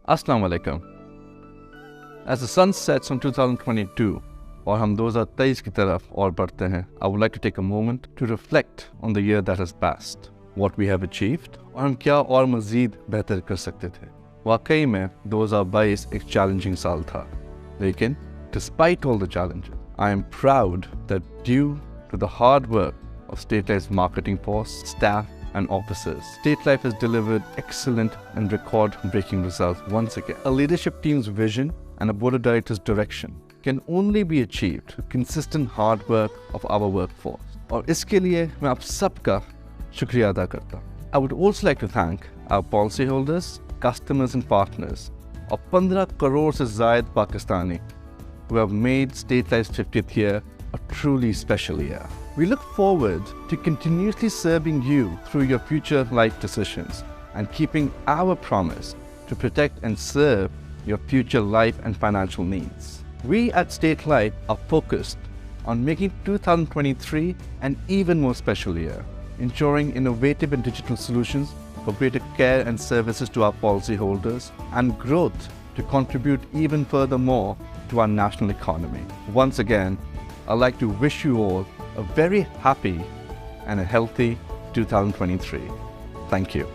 Assalamu alaikum. As the sun sets on 2022 और हम 2023 की तरफ और बढ़ते हैं, I would like to take a moment to reflect on the year that has passed, what we have achieved और हम क्या और मज़ीद बेहतर कर सकते थे। वाकई में 2022 एक challenging साल था, लेकिन despite all the challenges, I am proud that due to the hard work of State Life's marketing force, staff and officers, State Life has delivered excellent and record-breaking results once again. A leadership team's vision and a board of directors' direction can only be achieved through consistent hard work of our workforce. और इसके लिए मैं आप सबका शुक्रिया अदा करता हूँ. I would also like to thank our policyholders, customers and partners of 15 crore से ज़ायद Pakistani who have made State Life's 50th year a truly special year. We look forward to continuously serving you through your future life decisions and keeping our promise to protect and serve your future life and financial needs. We at State Life are focused on making 2023 an even more special year, ensuring innovative and digital solutions for greater care and services to our policyholders and growth to contribute even furthermore to our national economy. Once again, I'd like to wish you all a very happy and a healthy 2023. Thank you.